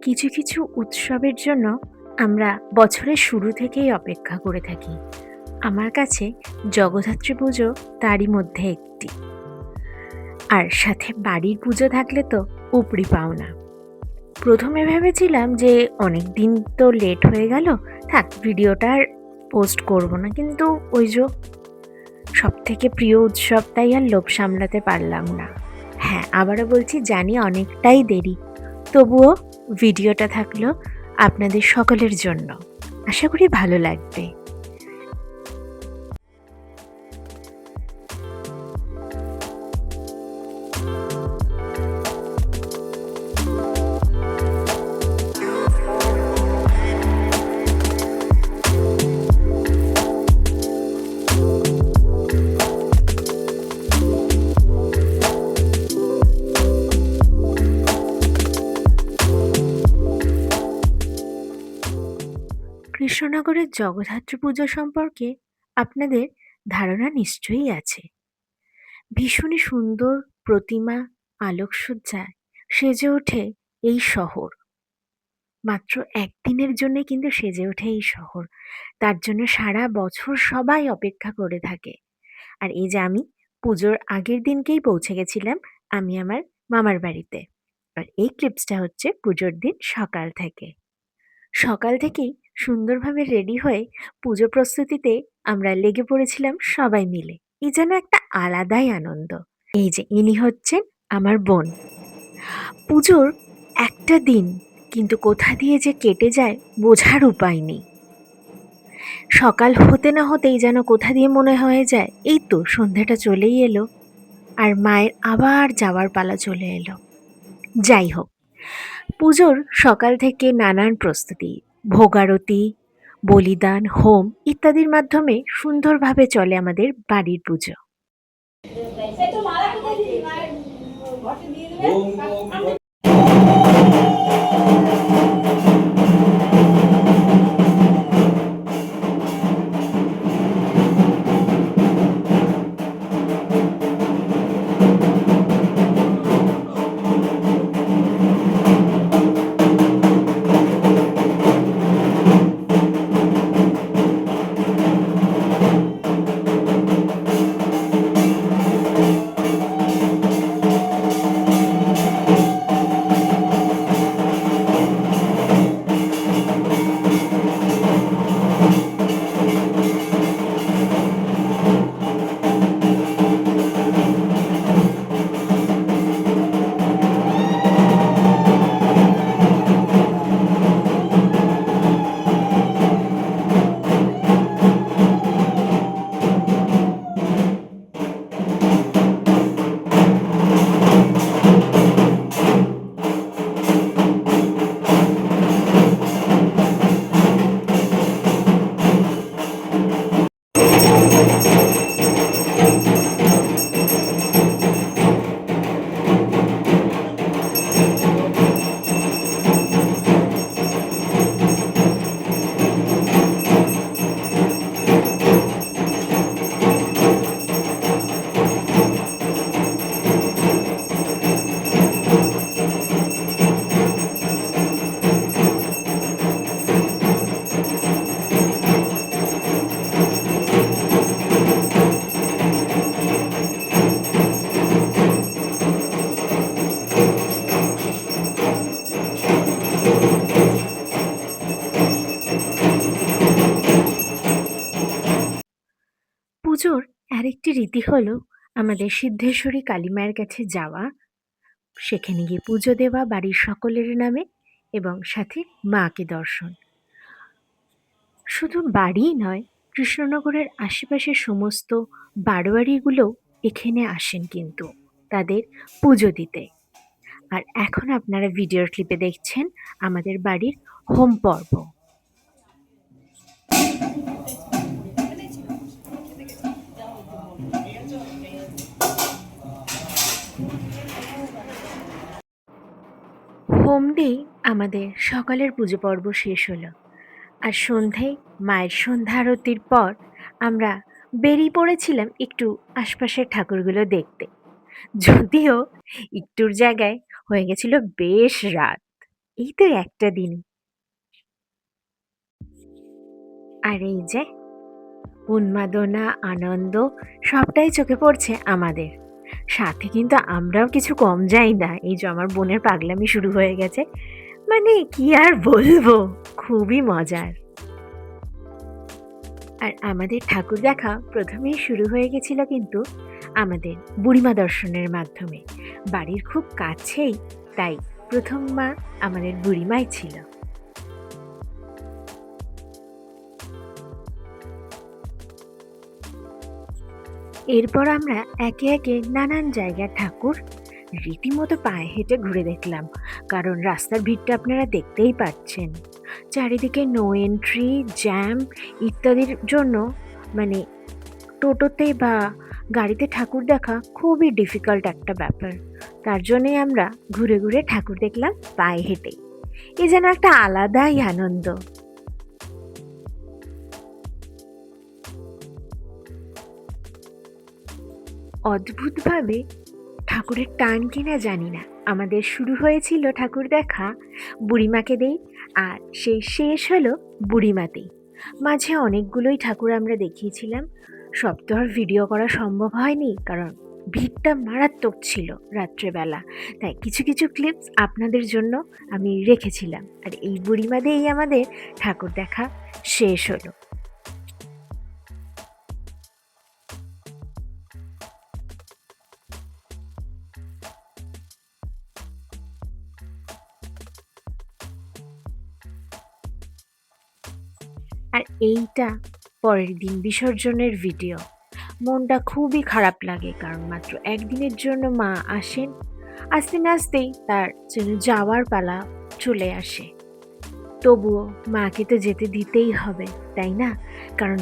কিছু কিছু উৎসবের জন্য আমরা বছরের শুরু থেকেই অপেক্ষা করে থাকি। আমার কাছে জগদ্ধাত্রী পুজো তারই মধ্যে একটি। আর সাথে বাড়ির পুজো থাকলে তো উপরি পাওনা। প্রথমে ভেবেছিলাম যে অনেক দিন তো লেট হয়ে গেল, থাক ভিডিওটা আর পোস্ট করব না, কিন্তু ওই যে সব থেকে প্রিয় উৎসব, তাই আর লোভ সামলাতে পারলাম না। হ্যাঁ, আবারও বলছি, জানি অনেকটাই দেরি, তবুও ভিডিওটা থাকলো আপনাদের সকলের জন্য। আশা করি ভালো লাগবে। কৃষ্ণনগরের জগদ্ধাত্রী পুজো সম্পর্কে আপনাদের ধারণা নিশ্চয়ই আছে। ভীষণই সুন্দর প্রতিমা, আলোকসজ্জায় সেজে ওঠে এই শহর। মাত্র একদিনের জন্য কিন্তু সেজে ওঠে এই শহর। তার জন্য সারা বছর সবাই অপেক্ষা করে থাকে। আর এই যে আমি পুজোর আগের দিনকেই পৌঁছে গেছিলাম আমি আমার মামার বাড়িতে। আর এই ক্লিপসটা হচ্ছে পুজোর দিন সকাল থেকে। সকাল থেকেই সুন্দরভাবে রেডি হয়ে পুজো প্রস্তুতিতে আমরা লেগে পড়েছিলাম সবাই মিলে। এই যেন একটা আলাদাই আনন্দ। এই যে ইনি হচ্ছেন আমার বোন। পুজোর একটা দিন কিন্তু কোথা দিয়ে যে কেটে যায় বোঝার উপায় নেই। সকাল হতে না হতেই যেন কোথা দিয়ে মনে হয়ে যায় এই তো সন্ধ্যাটা চলেই এলো, আর মায়ের আবার যাওয়ার পালা চলে এলো। যাই হোক, পুজোর সকাল থেকে নানান প্রস্তুতি, ভোগারতি, বলিদান, হোম ইত্যাদির মাধ্যমে সুন্দরভাবে চলে আমাদের বাড়ির পুজো। পুজোর আরেকটি রীতি হলো আমাদের সিদ্ধেশ্বরী কালী মায়ের কাছে যাওয়া, সেখানে গিয়ে পুজো দেওয়া বাড়ির সকলের নামে, এবং সাথে মাকে দর্শন। শুধু বাড়িই নয়, কৃষ্ণনগরের আশেপাশের সমস্ত বারোয়ারিগুলোও এখানে আসেন কিন্তু তাদের পুজো দিতে। আর এখন আপনারা ভিডিওর ক্লিপে দেখছেন আমাদের বাড়ির হোম পর্ব। হোম দিয়ে আমাদের সকালের পুজো পর্ব শেষ হলো। আর সন্ধ্যায় মায়ের সন্ধ্যা আরতির পর আমরা বেরিয়ে পড়েছিলাম একটু আশপাশের ঠাকুরগুলো দেখতে। যদিও একটুর জায়গায় হয়ে গেছিল বেশ রাত। এই তো একটা দিন। আর এই যে উন্মাদনা, আনন্দ সবটাই চোখে পড়ছে আমাদের। সাথে কিন্তু আমরাও কিছু কম যাই না। এই যে আমার বোনের পাগলামি শুরু হয়ে গেছে। মানে কি আর বলবো, খুবই মজার। আর আমাদের ঠাকুর দেখা প্রথমেই শুরু হয়ে গেছিল কিন্তু আমাদের বুড়িমা দর্শনের মাধ্যমে। বাড়ির খুব কাছেই, তাই প্রথম মা আমাদের বুড়িমাই ছিল। এরপর আমরা একে একে নানান জায়গার ঠাকুর রীতিমতো পায়ে হেঁটে ঘুরে দেখলাম, কারণ রাস্তার ভিড়টা আপনারা দেখতেই পাচ্ছেন। চারিদিকে নো এন্ট্রি, জ্যাম ইত্যাদির জন্য মানে টোটোতে বা গাড়িতে ঠাকুর দেখা খুবই ডিফিকাল্ট একটা ব্যাপার। তার জন্যই আমরা ঘুরে ঘুরে ঠাকুর দেখলাম পায়ে হেঁটে। এ যেন একটা আলাদাই আনন্দ। অদ্ভুতভাবে ঠাকুরের টান কিনা জানি না, আমাদের শুরু হয়েছিল ঠাকুর দেখা বুড়িমাকে দেই, আর সেই শেষ হলো বুড়িমাতেই। মাঝে অনেকগুলোই ঠাকুর আমরা দেখিয়েছিলাম। সব তো আর ভিডিও করা সম্ভব হয়নি, কারণ ভিড়টা মারাত্মক ছিল রাত্রেবেলা। তাই কিছু কিছু ক্লিপস আপনাদের জন্য আমি রেখেছিলাম। আর এই বুড়িমাতেই আমাদের ঠাকুর দেখা শেষ হলো। আর এইটা পরের দিন বিসর্জনের ভিডিও। মনটা খুবই খারাপ লাগে, কারণ মাত্র একদিনের জন্য মা আসেন, আসতে না আসতেই তার যেন যাওয়ার পালা চলে আসে। তবুও মাকে তো যেতে দিতেই হবে, তাই না? কারণ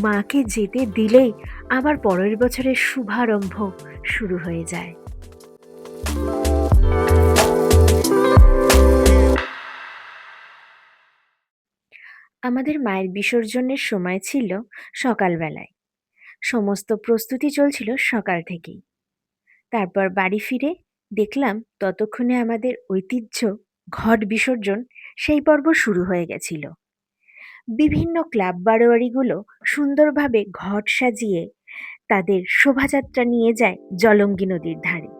মাকে যেতে দিলেই আবার পরের বছরের শুভারম্ভ শুরু হয়ে যায়। আমাদের মায়ের বিসর্জনের সময় ছিল সকালবেলায়। সমস্ত প্রস্তুতি চলছিল সকাল থেকেই। তারপর বাড়ি ফিরে দেখলাম ততক্ষণে আমাদের ঐতিহ্য ঘট বিসর্জন সেই পর্ব শুরু হয়ে গেছিল। বিভিন্ন ক্লাব বারোয়ারিগুলো সুন্দরভাবে ঘট সাজিয়ে তাদের শোভাযাত্রা নিয়ে যায় জলঙ্গি নদীর ধারে।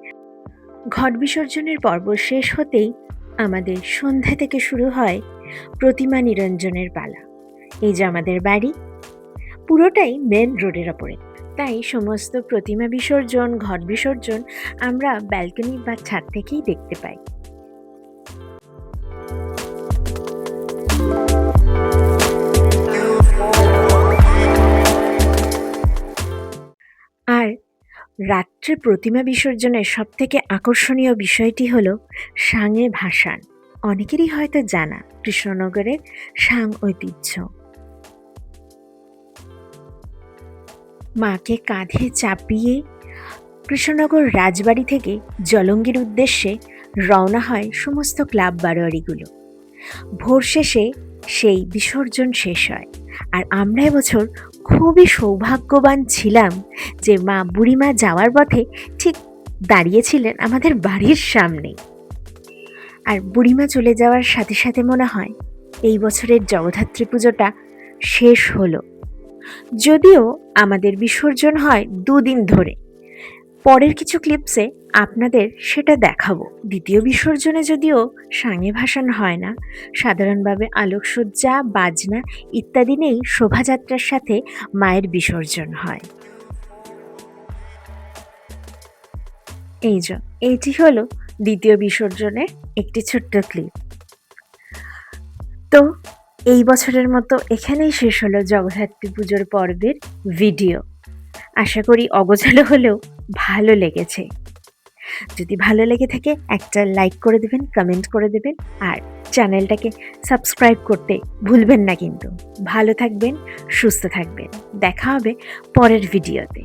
ঘট বিসর্জনের পর্ব শেষ হতেই আমাদের সন্ধ্যা থেকে শুরু হয় প্রতিমা নিরঞ্জনের পালা। এই যে আমাদের বাড়ি পুরোটাই মেন রোডের ওপরে, তাই সমস্ত প্রতিমা বিসর্জন, ঘট বিসর্জন আমরা ব্যালকনি বা ছাদ থেকেই দেখতে পাই। আর রাত্রে প্রতিমা বিসর্জনের সবথেকে আকর্ষণীয় বিষয়টি হলো সাঙে ভাসান। অনেকেরই হয়তো জানা কৃষ্ণনগরের সাং ঐতিহ্য। মাকে কাঁধে চাপিয়ে কৃষ্ণনগর রাজবাড়ি থেকে জলঙ্গির উদ্দেশ্যে রওনা হয় সমস্ত ক্লাব বারোয়ারিগুলো। ভোর শেষে সেই বিসর্জন শেষ হয়। আর আমরা এবছর খুবই সৌভাগ্যবান ছিলাম যে মা বুড়িমা যাওয়ার পথে ঠিক দাঁড়িয়েছিলেন আমাদের বাড়ির সামনে। আর বুড়িমা চলে যাওয়ার সাথে সাথে মনে হয় এই বছরের জগদ্ধাত্রী পুজোটা শেষ হলো। যদিও আমাদের বিসর্জন হয় দুদিন ধরে, পরের কিছু ক্লিপসে আপনাদের সেটা দেখাবো। দ্বিতীয় বিসর্জনে যদিও সাঙে ভাসান হয় না, সাধারণভাবে আলোকসজ্জা, বাজনা ইত্যাদি নেই শোভাযাত্রার সাথে মায়ের বিসর্জন হয়। এইটি হলো দ্বিতীয় বিসর্জনের একটি ছোট্ট ক্লিপ। তো এই বছরের মতো এখানেই শেষ হলো জগদ্ধাত্রী পুজোর পর্বের ভিডিও। আশা করি অগোছালো হলেও ভালো লেগেছে। যদি ভালো লেগে থাকে একটা লাইক করে দেবেন, কমেন্ট করে দেবেন, আর চ্যানেলটাকে সাবস্ক্রাইব করতে ভুলবেন না কিন্তু। ভালো থাকবেন, সুস্থ থাকবেন। দেখা হবে পরের ভিডিওতে।